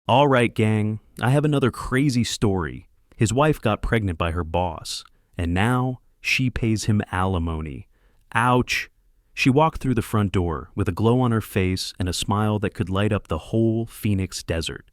All right, gang, I have another crazy story. His wife got pregnant by her boss, and now she pays him alimony. Ouch! She walked through the front door with a glow on her face and a smile that could light up the whole Phoenix desert.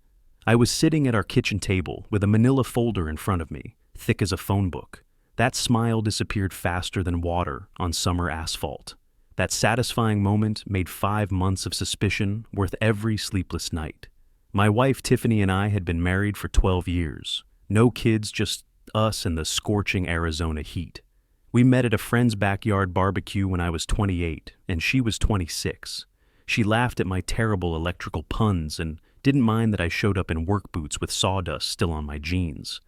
I was sitting at our kitchen table with a manila folder in front of me, thick as a phone book. That smile disappeared faster than water on summer asphalt. That satisfying moment made 5 months of suspicion worth every sleepless night. My wife Tiffany and I had been married for 12 years. No kids, just us and the scorching Arizona heat. We met at a friend's backyard barbecue when I was 28 and she was 26. She laughed at my terrible electrical puns and didn't mind that I showed up in work boots with sawdust still on my jeans.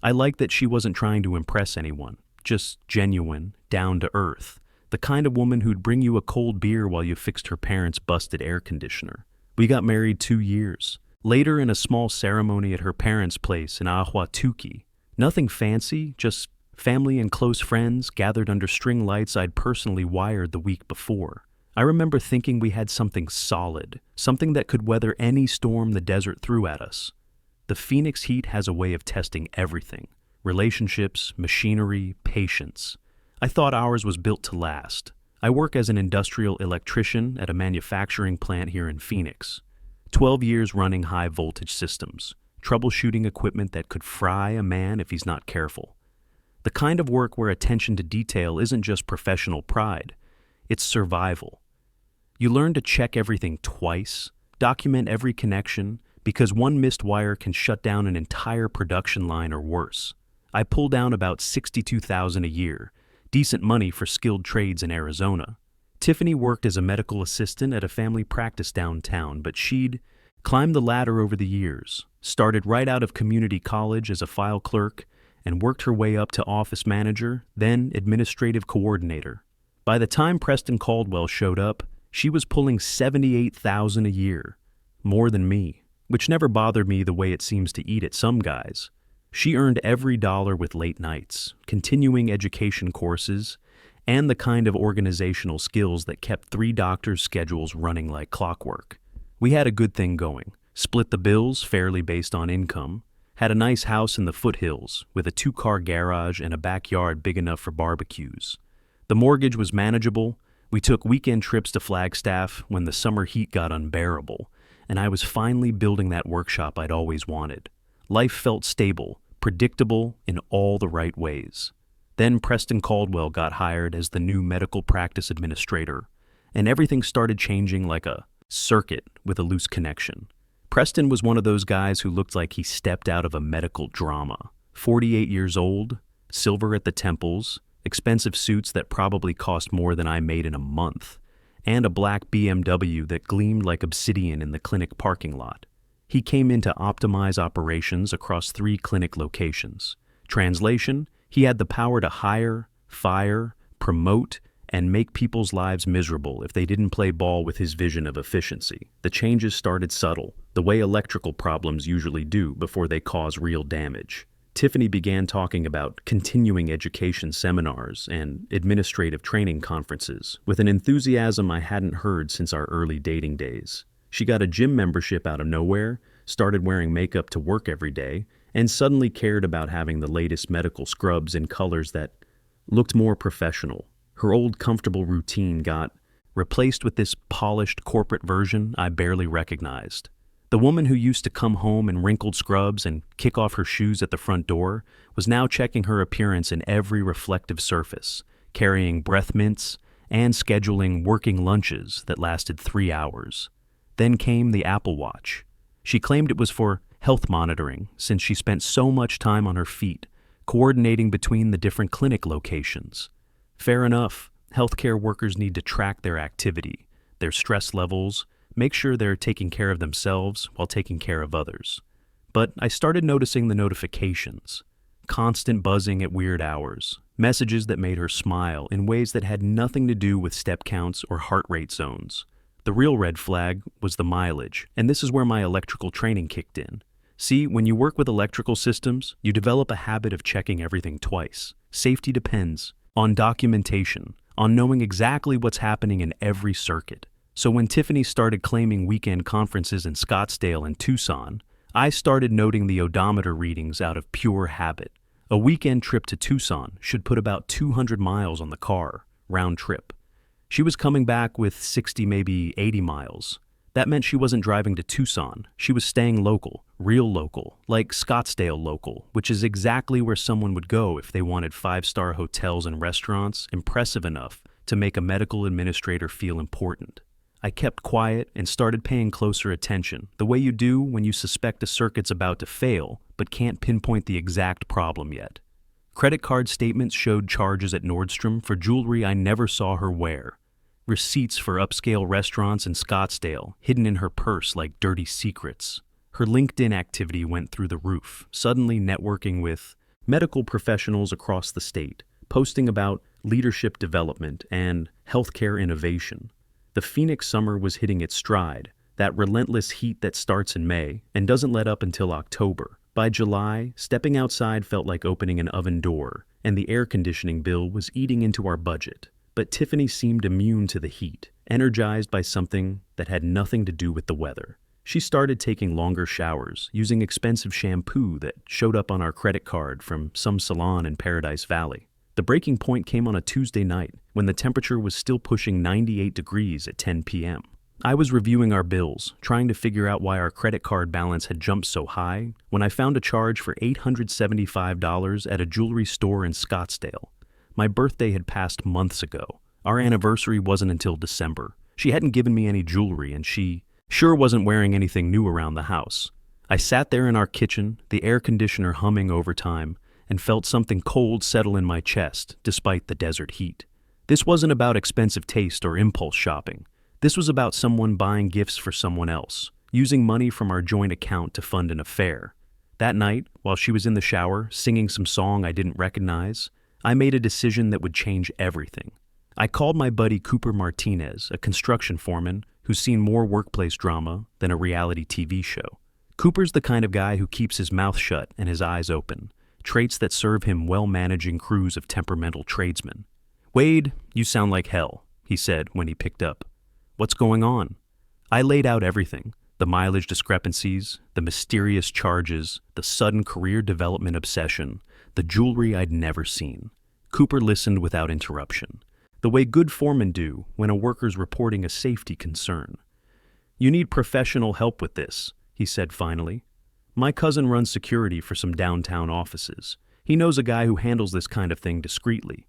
I liked that she wasn't trying to impress anyone, just genuine, down to earth, the kind of woman who'd bring you a cold beer while you fixed her parents' busted air conditioner. We got married 2 years. Later, in a small ceremony at her parents' place in Ahuatuki. Nothing fancy, just family and close friends gathered under string lights I'd personally wired the week before. I remember thinking we had something solid, something that could weather any storm the desert threw at us. The Phoenix heat has a way of testing everything: relationships, machinery, patience. I thought ours was built to last. I work as an industrial electrician at a manufacturing plant here in Phoenix. 12 years running high-voltage systems, troubleshooting equipment that could fry a man if he's not careful. The kind of work where attention to detail isn't just professional pride, it's survival. You learn to check everything twice, document every connection, because one missed wire can shut down an entire production line or worse. I pull down about $62,000 a year, decent money for skilled trades in Arizona. Tiffany worked as a medical assistant at a family practice downtown, but she'd climbed the ladder over the years, started right out of community college as a file clerk, and worked her way up to office manager, then administrative coordinator. By the time Preston Caldwell showed up, she was pulling $78,000 a year, more than me, which never bothered me the way it seems to eat at some guys. She earned every dollar with late nights, continuing education courses, and the kind of organizational skills that kept 3 doctors' schedules running like clockwork. We had a good thing going, split the bills fairly based on income, had a nice house in the foothills with a 2-car garage and a backyard big enough for barbecues. The mortgage was manageable. We took weekend trips to Flagstaff when the summer heat got unbearable, and I was finally building that workshop I'd always wanted. Life felt stable, predictable in all the right ways. Then Preston Caldwell got hired as the new medical practice administrator, and everything started changing like a circuit with a loose connection. Preston was one of those guys who looked like he stepped out of a medical drama. 48 years old, silver at the temples, expensive suits that probably cost more than I made in a month, and a black BMW that gleamed like obsidian in the clinic parking lot. He came in to optimize operations across 3 clinic locations. Translation: he had the power to hire, fire, promote, and make people's lives miserable if they didn't play ball with his vision of efficiency. The changes started subtle, the way electrical problems usually do before they cause real damage. Tiffany began talking about continuing education seminars and administrative training conferences with an enthusiasm I hadn't heard since our early dating days. She got a gym membership out of nowhere, started wearing makeup to work every day, and suddenly cared about having the latest medical scrubs in colors that looked more professional. Her old comfortable routine got replaced with this polished corporate version I barely recognized. The woman who used to come home in wrinkled scrubs and kick off her shoes at the front door was now checking her appearance in every reflective surface, carrying breath mints, and scheduling working lunches that lasted 3 hours. Then came the Apple Watch. She claimed it was for health monitoring, since she spent so much time on her feet, coordinating between the different clinic locations. Fair enough, healthcare workers need to track their activity, their stress levels, make sure they're taking care of themselves while taking care of others. But I started noticing the notifications, constant buzzing at weird hours, messages that made her smile in ways that had nothing to do with step counts or heart rate zones. The real red flag was the mileage, and this is where my electrical training kicked in. See, when you work with electrical systems, you develop a habit of checking everything twice. Safety depends on documentation, on knowing exactly what's happening in every circuit. So when Tiffany started claiming weekend conferences in Scottsdale and Tucson, I started noting the odometer readings out of pure habit. A weekend trip to Tucson should put about 200 miles on the car, round trip. She was coming back with 60, maybe 80 miles. That meant she wasn't driving to Tucson. She was staying local, real local, like Scottsdale local, which is exactly where someone would go if they wanted five-star hotels and restaurants impressive enough to make a medical administrator feel important. I kept quiet and started paying closer attention, the way you do when you suspect a circuit's about to fail, but can't pinpoint the exact problem yet. Credit card statements showed charges at Nordstrom for jewelry I never saw her wear. Receipts for upscale restaurants in Scottsdale, hidden in her purse like dirty secrets. Her LinkedIn activity went through the roof, suddenly networking with medical professionals across the state, posting about leadership development and healthcare innovation. The Phoenix summer was hitting its stride, that relentless heat that starts in May and doesn't let up until October. By July, stepping outside felt like opening an oven door, and the air conditioning bill was eating into our budget. But Tiffany seemed immune to the heat, energized by something that had nothing to do with the weather. She started taking longer showers, using expensive shampoo that showed up on our credit card from some salon in Paradise Valley. The breaking point came on a Tuesday night, when the temperature was still pushing 98 degrees at 10 p.m. I was reviewing our bills, trying to figure out why our credit card balance had jumped so high, when I found a charge for $875 at a jewelry store in Scottsdale. My birthday had passed months ago. Our anniversary wasn't until December. She hadn't given me any jewelry, and she sure wasn't wearing anything new around the house. I sat there in our kitchen, the air conditioner humming overtime, and felt something cold settle in my chest, despite the desert heat. This wasn't about expensive taste or impulse shopping. This was about someone buying gifts for someone else, using money from our joint account to fund an affair. That night, while she was in the shower, singing some song I didn't recognize, I made a decision that would change everything. I called my buddy Cooper Martinez, a construction foreman who's seen more workplace drama than a reality TV show. Cooper's the kind of guy who keeps his mouth shut and his eyes open, traits that serve him well managing crews of temperamental tradesmen. "Wade, you sound like hell," he said when he picked up. "What's going on?" I laid out everything. The mileage discrepancies, the mysterious charges, the sudden career development obsession, the jewelry I'd never seen. Cooper listened without interruption, the way good foremen do when a worker's reporting a safety concern. "You need professional help with this," he said finally. "My cousin runs security for some downtown offices. He knows a guy who handles this kind of thing discreetly.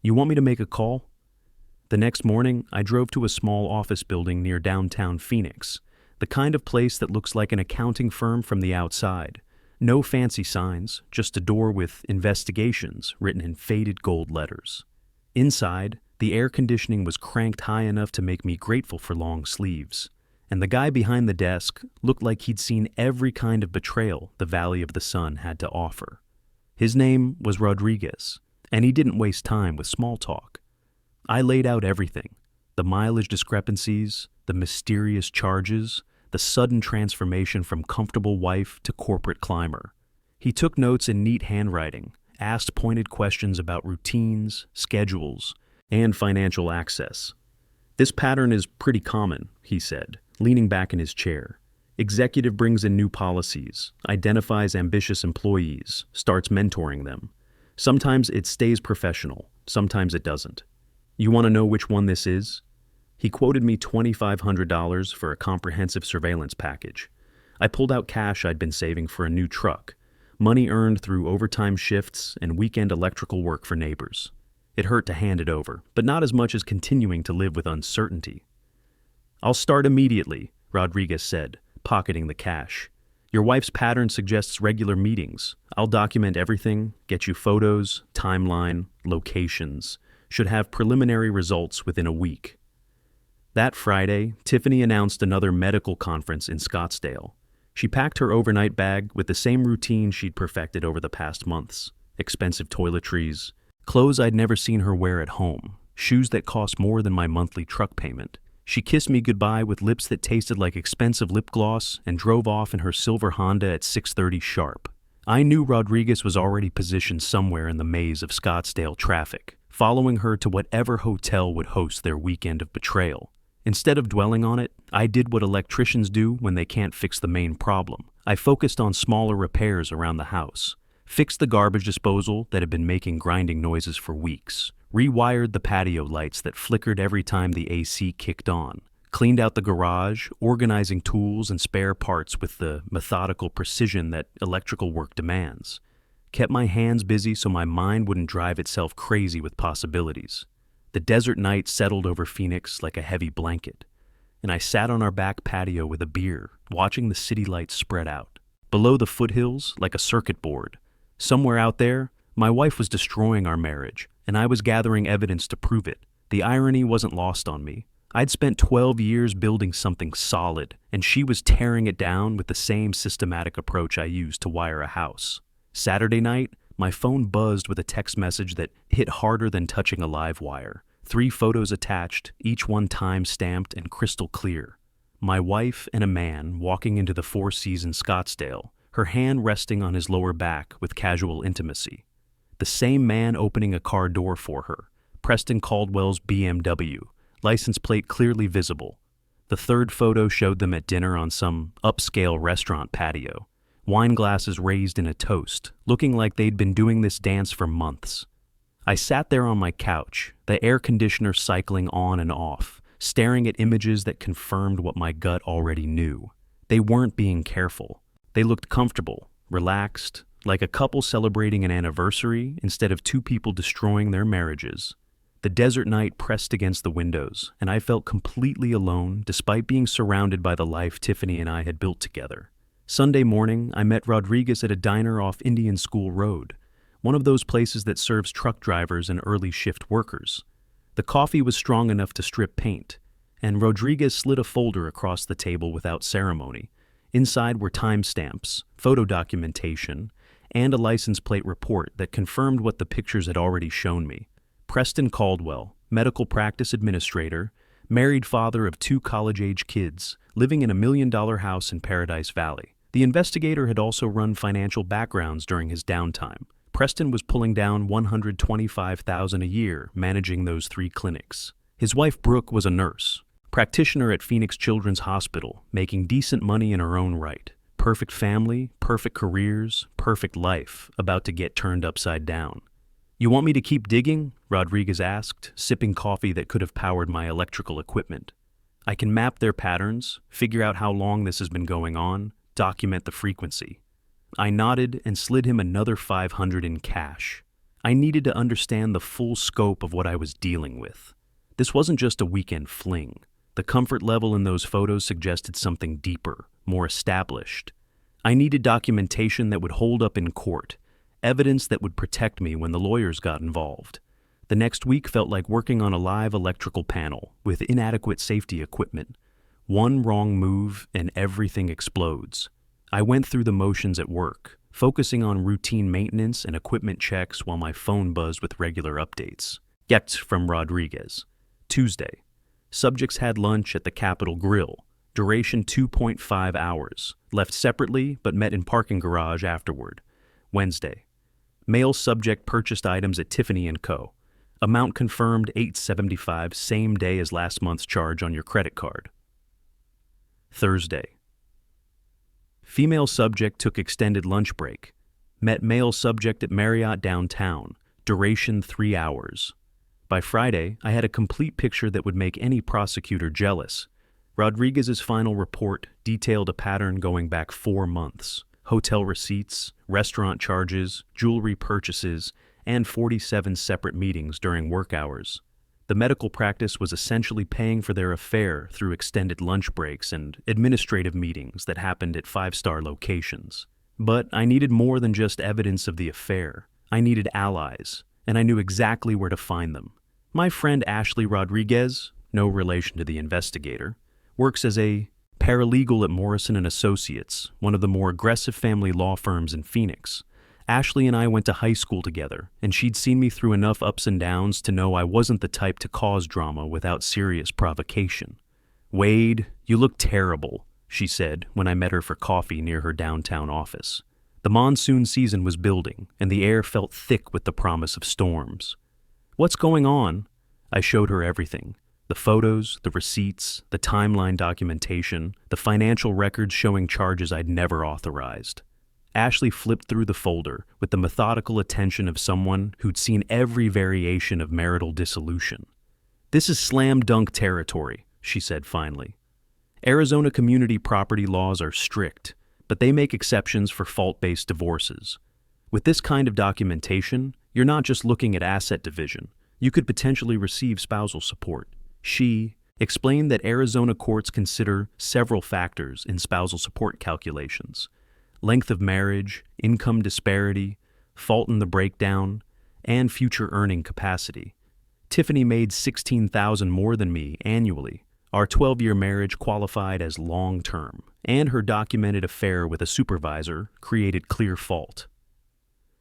You want me to make a call?" The next morning, I drove to a small office building near downtown Phoenix, the kind of place that looks like an accounting firm from the outside. No fancy signs, just a door with investigations written in faded gold letters. Inside, the air conditioning was cranked high enough to make me grateful for long sleeves, and the guy behind the desk looked like he'd seen every kind of betrayal the Valley of the Sun had to offer. His name was Rodriguez, and he didn't waste time with small talk. I laid out everything: the mileage discrepancies, the mysterious charges, the sudden transformation from comfortable wife to corporate climber. He took notes in neat handwriting, asked pointed questions about routines, schedules, and financial access. "This pattern is pretty common," he said, leaning back in his chair. "Executive brings in new policies, identifies ambitious employees, starts mentoring them. Sometimes it stays professional, sometimes it doesn't. You want to know which one this is?" He quoted me $2,500 for a comprehensive surveillance package. I pulled out cash I'd been saving for a new truck, money earned through overtime shifts and weekend electrical work for neighbors. It hurt to hand it over, but not as much as continuing to live with uncertainty. "I'll start immediately," Rodriguez said, pocketing the cash. "Your wife's pattern suggests regular meetings. I'll document everything, get you photos, timeline, locations. Should have preliminary results within a week." That Friday, Tiffany announced another medical conference in Scottsdale. She packed her overnight bag with the same routine she'd perfected over the past months: expensive toiletries, clothes I'd never seen her wear at home, shoes that cost more than my monthly truck payment. She kissed me goodbye with lips that tasted like expensive lip gloss and drove off in her silver Honda at 6:30 sharp. I knew Rodriguez was already positioned somewhere in the maze of Scottsdale traffic, following her to whatever hotel would host their weekend of betrayal. Instead of dwelling on it, I did what electricians do when they can't fix the main problem. I focused on smaller repairs around the house, fixed the garbage disposal that had been making grinding noises for weeks, rewired the patio lights that flickered every time the AC kicked on, cleaned out the garage, organizing tools and spare parts with the methodical precision that electrical work demands, kept my hands busy so my mind wouldn't drive itself crazy with possibilities. The desert night settled over Phoenix like a heavy blanket, and I sat on our back patio with a beer, watching the city lights spread out. Below the foothills, like a circuit board, somewhere out there, my wife was destroying our marriage, and I was gathering evidence to prove it. The irony wasn't lost on me. I'd spent 12 years building something solid, and she was tearing it down with the same systematic approach I used to wire a house. Saturday night, my phone buzzed with a text message that hit harder than touching a live wire. 3 photos attached, each one time-stamped and crystal clear. My wife and a man walking into the Four Seasons Scottsdale, her hand resting on his lower back with casual intimacy. The same man opening a car door for her, Preston Caldwell's BMW, license plate clearly visible. The third photo showed them at dinner on some upscale restaurant patio, wine glasses raised in a toast, looking like they'd been doing this dance for months. I sat there on my couch, the air conditioner cycling on and off, staring at images that confirmed what my gut already knew. They weren't being careful. They looked comfortable, relaxed, like a couple celebrating an anniversary instead of 2 people destroying their marriages. The desert night pressed against the windows, and I felt completely alone despite being surrounded by the life Tiffany and I had built together. Sunday morning, I met Rodriguez at a diner off Indian School Road, one of those places that serves truck drivers and early shift workers. The coffee was strong enough to strip paint, and Rodriguez slid a folder across the table without ceremony. Inside were timestamps, photo documentation, and a license plate report that confirmed what the pictures had already shown me. Preston Caldwell, medical practice administrator, married father of 2 college-age kids, living in a $1 million house in Paradise Valley. The investigator had also run financial backgrounds during his downtime. Preston was pulling down $125,000 a year managing those 3 clinics. His wife Brooke was a nurse, practitioner at Phoenix Children's Hospital, making decent money in her own right. Perfect family, perfect careers, perfect life, about to get turned upside down. "You want me to keep digging?" Rodriguez asked, sipping coffee that could have powered my electrical equipment. "I can map their patterns, figure out how long this has been going on, document the frequency." I nodded and slid him another $500 in cash. I needed to understand the full scope of what I was dealing with. This wasn't just a weekend fling. The comfort level in those photos suggested something deeper, more established. I needed documentation that would hold up in court, evidence that would protect me when the lawyers got involved. The next week felt like working on a live electrical panel with inadequate safety equipment. One wrong move and everything explodes. I went through the motions at work, focusing on routine maintenance and equipment checks while my phone buzzed with regular updates. Get from Rodriguez. Tuesday. Subjects had lunch at the Capitol Grill. Duration 2.5 hours. Left separately but met in parking garage afterward. Wednesday. Male subject purchased items at Tiffany & Co. Amount confirmed $875, same day as last month's charge on your credit card. Thursday. Female subject took extended lunch break. Met male subject at Marriott downtown. Duration 3 hours. By Friday, I had a complete picture that would make any prosecutor jealous. Rodriguez's final report detailed a pattern going back 4 months. Hotel receipts, restaurant charges, jewelry purchases, and 47 separate meetings during work hours. The medical practice was essentially paying for their affair through extended lunch breaks and administrative meetings that happened at 5-star locations. But I needed more than just evidence of the affair. I needed allies, and I knew exactly where to find them. My friend Ashley Rodriguez, no relation to the investigator, works as a paralegal at Morrison & Associates, one of the more aggressive family law firms in Phoenix. Ashley and I went to high school together, and she'd seen me through enough ups and downs to know I wasn't the type to cause drama without serious provocation. "Wade, you look terrible," she said when I met her for coffee near her downtown office. The monsoon season was building, and the air felt thick with the promise of storms. "What's going on?" I showed her everything. The photos, the receipts, the timeline documentation, the financial records showing charges I'd never authorized. Ashley flipped through the folder with the methodical attention of someone who'd seen every variation of marital dissolution. "This is slam dunk territory," she said finally. "Arizona community property laws are strict, but they make exceptions for fault-based divorces. With this kind of documentation, you're not just looking at asset division. You could potentially receive spousal support." She explained that Arizona courts consider several factors in spousal support calculations: length of marriage, income disparity, fault in the breakdown, and future earning capacity. Tiffany made $16,000 more than me annually. Our 12-year marriage qualified as long-term, and her documented affair with a supervisor created clear fault.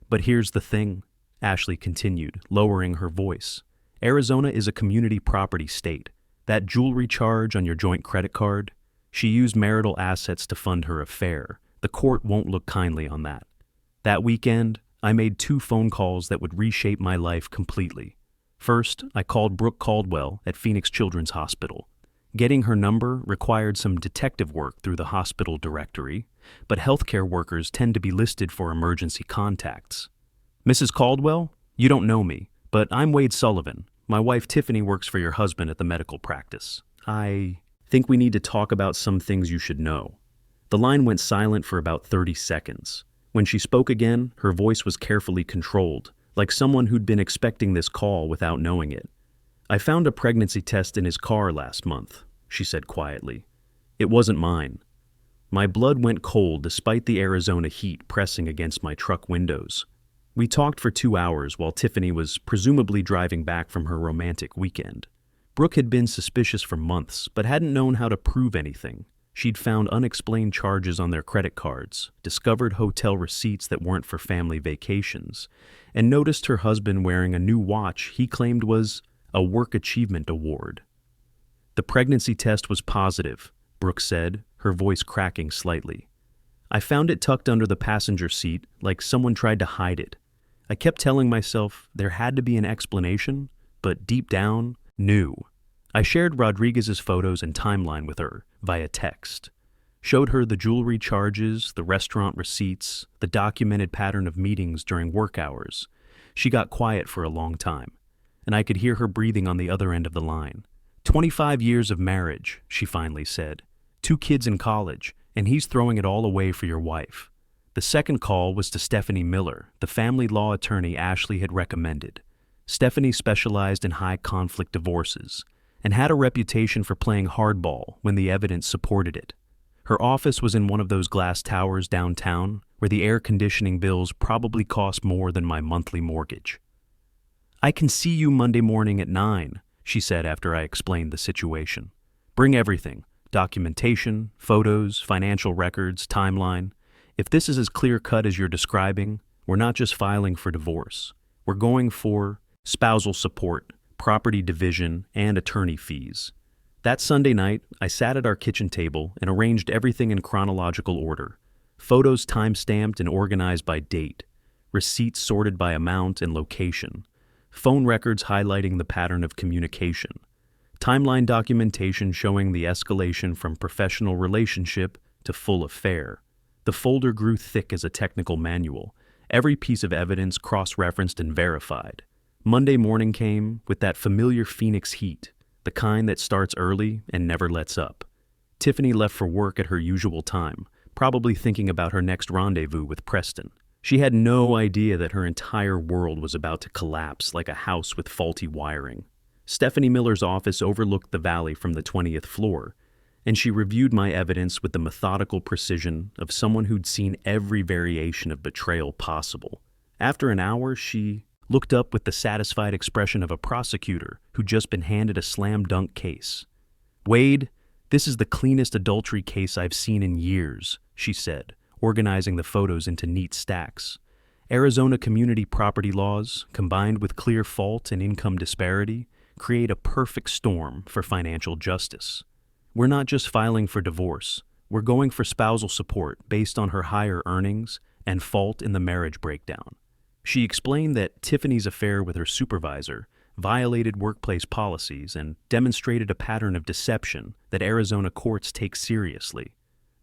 "But here's the thing," Ashley continued, lowering her voice. "Arizona is a community property state. That jewelry charge on your joint credit card, she used marital assets to fund her affair. The court won't look kindly on that. That weekend, I made 2 phone calls that would reshape my life completely. First, I called Brooke Caldwell at Phoenix Children's Hospital. Getting her number required some detective work through the hospital directory, but healthcare workers tend to be listed for emergency contacts. "Mrs. Caldwell, you don't know me, but I'm Wade Sullivan. My wife Tiffany works for your husband at the medical practice. I think we need to talk about some things you should know." The line went silent for about 30 seconds. When she spoke again, her voice was carefully controlled, like someone who'd been expecting this call without knowing it. "I found a pregnancy test in his car last month," she said quietly. "It wasn't mine." My blood went cold despite the Arizona heat pressing against my truck windows. We talked for 2 hours while Tiffany was presumably driving back from her romantic weekend. Brooke had been suspicious for months, but hadn't known how to prove anything. She'd found unexplained charges on their credit cards, discovered hotel receipts that weren't for family vacations, and noticed her husband wearing a new watch he claimed was a work achievement award. "The pregnancy test was positive," Brooke said, her voice cracking slightly. "I found it tucked under the passenger seat like someone tried to hide it. I kept telling myself there had to be an explanation, but deep down, knew." I shared Rodriguez's photos and timeline with her via text. Showed her the jewelry charges, the restaurant receipts, the documented pattern of meetings during work hours. She got quiet for a long time, and I could hear her breathing on the other end of the line. 25 years of marriage," she finally said. 2 kids in college, and he's throwing it all away for your wife." The second call was to Stephanie Miller, the family law attorney Ashley had recommended. Stephanie specialized in high-conflict divorces and had a reputation for playing hardball when the evidence supported it. Her office was in one of those glass towers downtown where the air conditioning bills probably cost more than my monthly mortgage. "I can see you Monday morning at 9, she said after I explained the situation. "Bring everything: documentation, photos, financial records, timeline. If this is as clear-cut as you're describing, we're not just filing for divorce. We're going for spousal support, property division, and attorney fees." That Sunday night, I sat at our kitchen table and arranged everything in chronological order. Photos time-stamped and organized by date, receipts sorted by amount and location, phone records highlighting the pattern of communication, timeline documentation showing the escalation from professional relationship to full affair. The folder grew thick as a technical manual, every piece of evidence cross-referenced and verified. Monday morning came with that familiar Phoenix heat, the kind that starts early and never lets up. Tiffany left for work at her usual time, probably thinking about her next rendezvous with Preston. She had no idea that her entire world was about to collapse like a house with faulty wiring. Stephanie Miller's office overlooked the valley from the 20th floor, and she reviewed my evidence with the methodical precision of someone who'd seen every variation of betrayal possible. After an hour, she looked up with the satisfied expression of a prosecutor who'd just been handed a slam-dunk case. "Wade, this is the cleanest adultery case I've seen in years," she said, organizing the photos into neat stacks. "Arizona community property laws, combined with clear fault and income disparity, create a perfect storm for financial justice. We're not just filing for divorce. We're going for spousal support based on her higher earnings and fault in the marriage breakdown." She explained that Tiffany's affair with her supervisor violated workplace policies, and demonstrated a pattern of deception that Arizona courts take seriously.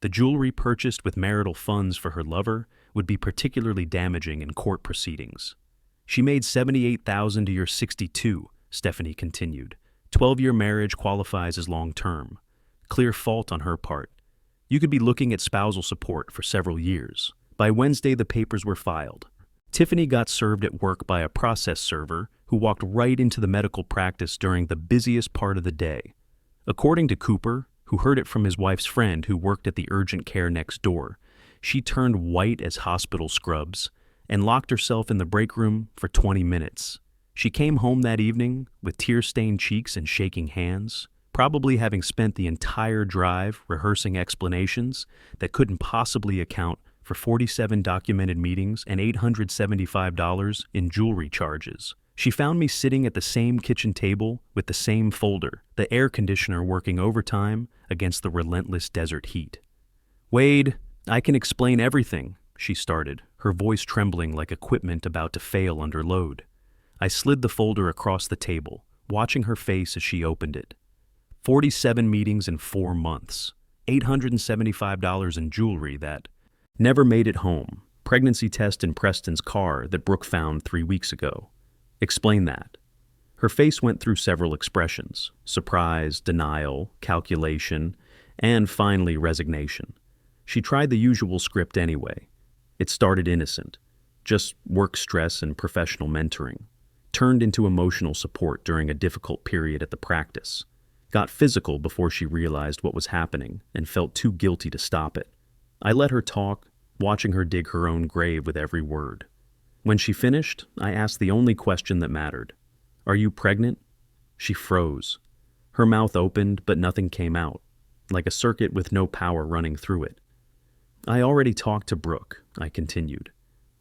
The jewelry purchased with marital funds for her lover would be particularly damaging in court proceedings. She made $78,000 to your $62,000, Stephanie continued. 12-year marriage qualifies as long-term. Clear fault on her part. You could be looking at spousal support for several years. By Wednesday, the papers were filed. Tiffany got served at work by a process server who walked right into the medical practice during the busiest part of the day. According to Cooper, who heard it from his wife's friend who worked at the urgent care next door, she turned white as hospital scrubs and locked herself in the break room for 20 minutes. She came home that evening with tear-stained cheeks and shaking hands, probably having spent the entire drive rehearsing explanations that couldn't possibly account for 47 documented meetings and $875 in jewelry charges. She found me sitting at the same kitchen table with the same folder, the air conditioner working overtime against the relentless desert heat. "Wade, I can explain everything," she started, her voice trembling like equipment about to fail under load. I slid the folder across the table, watching her face as she opened it. 47 meetings in 4 months, $875 in jewelry that never made it home, pregnancy test in Preston's car that Brooke found 3 weeks ago. Explain that. Her face went through several expressions: surprise, denial, calculation, and finally resignation. She tried the usual script anyway. It started innocent, just work stress and professional mentoring, turned into emotional support during a difficult period at the practice, got physical before she realized what was happening and felt too guilty to stop it. I let her talk, watching her dig her own grave with every word. When she finished, I asked the only question that mattered. "Are you pregnant?" She froze. Her mouth opened, but nothing came out, like a circuit with no power running through it. "I already talked to Brooke," I continued.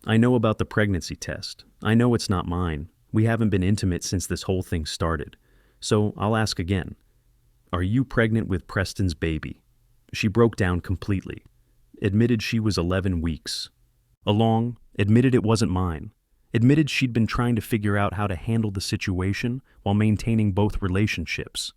"I know about the pregnancy test. I know it's not mine. We haven't been intimate since this whole thing started. So I'll ask again. Are you pregnant with Preston's baby?" She broke down completely. Admitted she was 11 weeks. Along, admitted it wasn't mine. Admitted she'd been trying to figure out how to handle the situation while maintaining both relationships.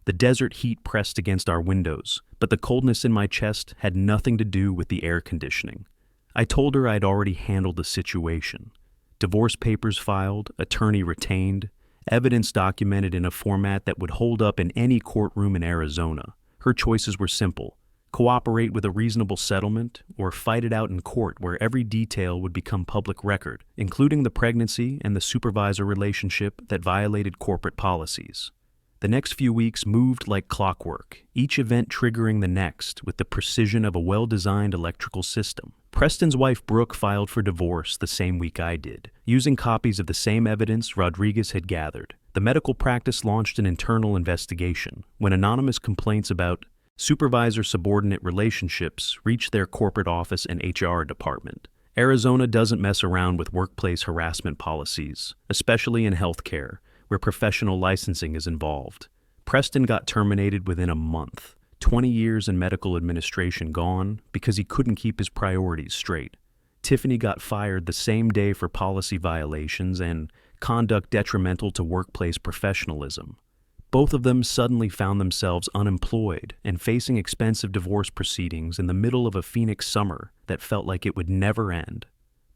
The desert heat pressed against our windows, but the coldness in my chest had nothing to do with the air conditioning. I told her I'd already handled the situation. Divorce papers filed, attorney retained, evidence documented in a format that would hold up in any courtroom in Arizona. Her choices were simple: cooperate with a reasonable settlement, or fight it out in court where every detail would become public record, including the pregnancy and the supervisor relationship that violated corporate policies. The next few weeks moved like clockwork, each event triggering the next with the precision of a well-designed electrical system. Preston's wife Brooke filed for divorce the same week I did, using copies of the same evidence Rodriguez had gathered. The medical practice launched an internal investigation when anonymous complaints about supervisor-subordinate relationships reached their corporate office and HR department. Arizona doesn't mess around with workplace harassment policies, especially in healthcare, where professional licensing is involved. Preston got terminated within a month, 20 years in medical administration gone because he couldn't keep his priorities straight. Tiffany got fired the same day for policy violations and conduct detrimental to workplace professionalism. Both of them suddenly found themselves unemployed and facing expensive divorce proceedings in the middle of a Phoenix summer that felt like it would never end.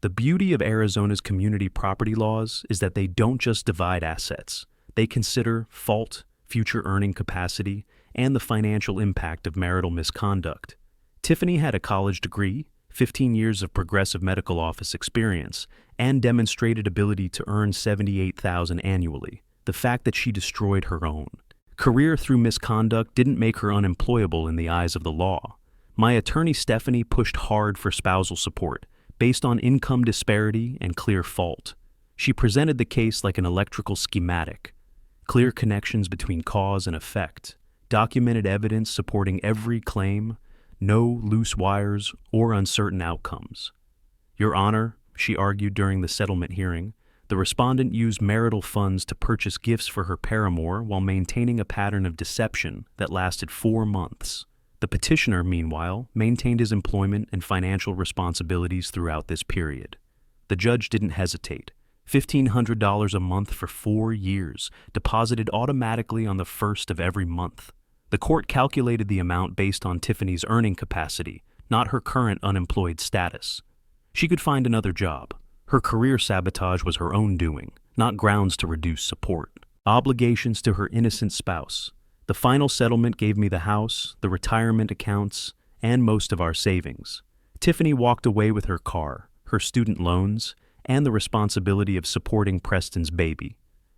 The beauty of Arizona's community property laws is that they don't just divide assets. They consider fault, future earning capacity, and the financial impact of marital misconduct. Tiffany had a college degree, 15 years of progressive medical office experience, and demonstrated ability to earn $78,000 annually. The fact that she destroyed her own career through misconduct didn't make her unemployable in the eyes of the law. My attorney Stephanie pushed hard for spousal support, based on income disparity and clear fault. She presented the case like an electrical schematic: clear connections between cause and effect, documented evidence supporting every claim, no loose wires or uncertain outcomes. "Your Honor," she argued during the settlement hearing, the respondent used marital funds to purchase gifts for her paramour while maintaining a pattern of deception that lasted 4 months. The petitioner, meanwhile, maintained his employment and financial responsibilities throughout this period. The judge didn't hesitate. $1,500 a month for 4 years, deposited automatically on the first of every month. The court calculated the amount based on Tiffany's earning capacity, not her current unemployed status. She could find another job. Her career sabotage was her own doing, not grounds to reduce support. Obligations to her innocent spouse. The final settlement gave me the house, the retirement accounts, and most of our savings. Tiffany walked away with her car, her student loans, and the responsibility of supporting Preston's baby.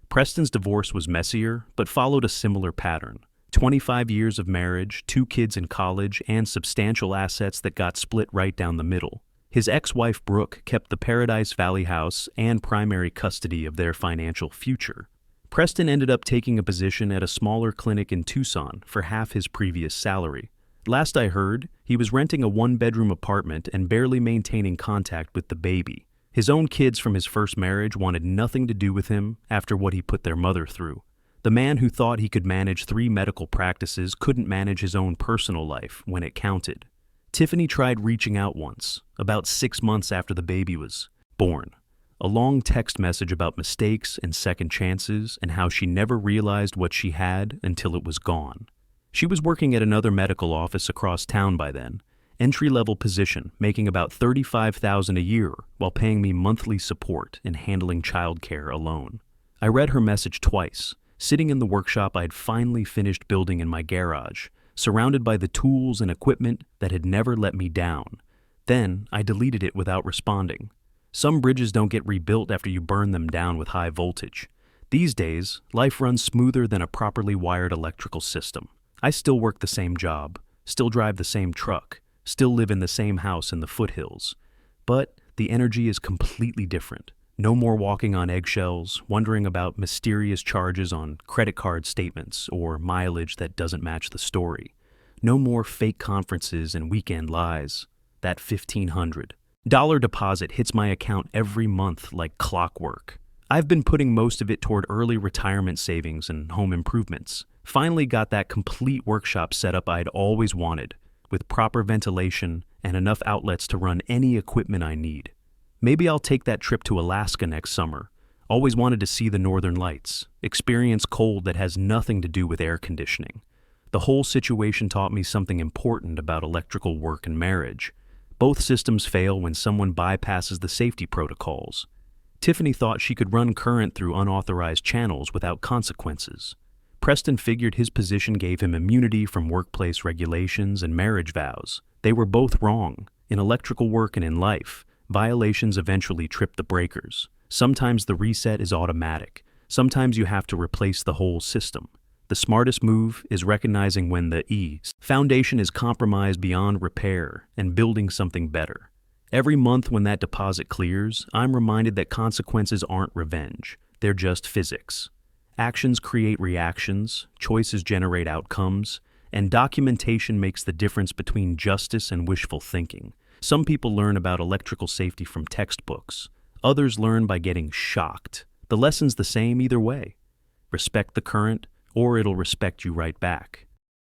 Preston's divorce was messier, but followed a similar pattern. 25 years of marriage, 2 kids in college, and substantial assets that got split right down the middle. His ex-wife Brooke kept the Paradise Valley house and primary custody of their financial future. Preston ended up taking a position at a smaller clinic in Tucson for half his previous salary. Last I heard, he was renting a 1-bedroom apartment and barely maintaining contact with the baby. His own kids from his first marriage wanted nothing to do with him after what he put their mother through. The man who thought he could manage 3 medical practices couldn't manage his own personal life when it counted. Tiffany tried reaching out once, about 6 months after the baby was born. A long text message about mistakes and second chances and how she never realized what she had until it was gone. She was working at another medical office across town by then, entry-level position, making about $35,000 a year while paying me monthly support and handling childcare alone. I read her message twice, sitting in the workshop I'd finally finished building in my garage, surrounded by the tools and equipment that had never let me down. Then I deleted it without responding. Some bridges don't get rebuilt after you burn them down with high voltage. These days, life runs smoother than a properly wired electrical system. I still work the same job, still drive the same truck, still live in the same house in the foothills. But the energy is completely different. No more walking on eggshells, wondering about mysterious charges on credit card statements or mileage that doesn't match the story. No more fake conferences and weekend lies. That $1,500 deposit hits my account every month like clockwork. I've been putting most of it toward early retirement savings and home improvements. Finally got that complete workshop setup I'd always wanted, with proper ventilation and enough outlets to run any equipment I need. Maybe I'll take that trip to Alaska next summer. Always wanted to see the northern lights, experience cold that has nothing to do with air conditioning. The whole situation taught me something important about electrical work and marriage. Both systems fail when someone bypasses the safety protocols. Tiffany thought she could run current through unauthorized channels without consequences. Preston figured his position gave him immunity from workplace regulations and marriage vows. They were both wrong. In electrical work and in life, violations eventually trip the breakers. Sometimes the reset is automatic. Sometimes you have to replace the whole system. The smartest move is recognizing when the foundation is compromised beyond repair and building something better. Every month when that deposit clears, I'm reminded that consequences aren't revenge. They're just physics. Actions create reactions, choices generate outcomes, and documentation makes the difference between justice and wishful thinking. Some people learn about electrical safety from textbooks. Others learn by getting shocked. The lesson's the same either way. Respect the current, or it'll respect you right back.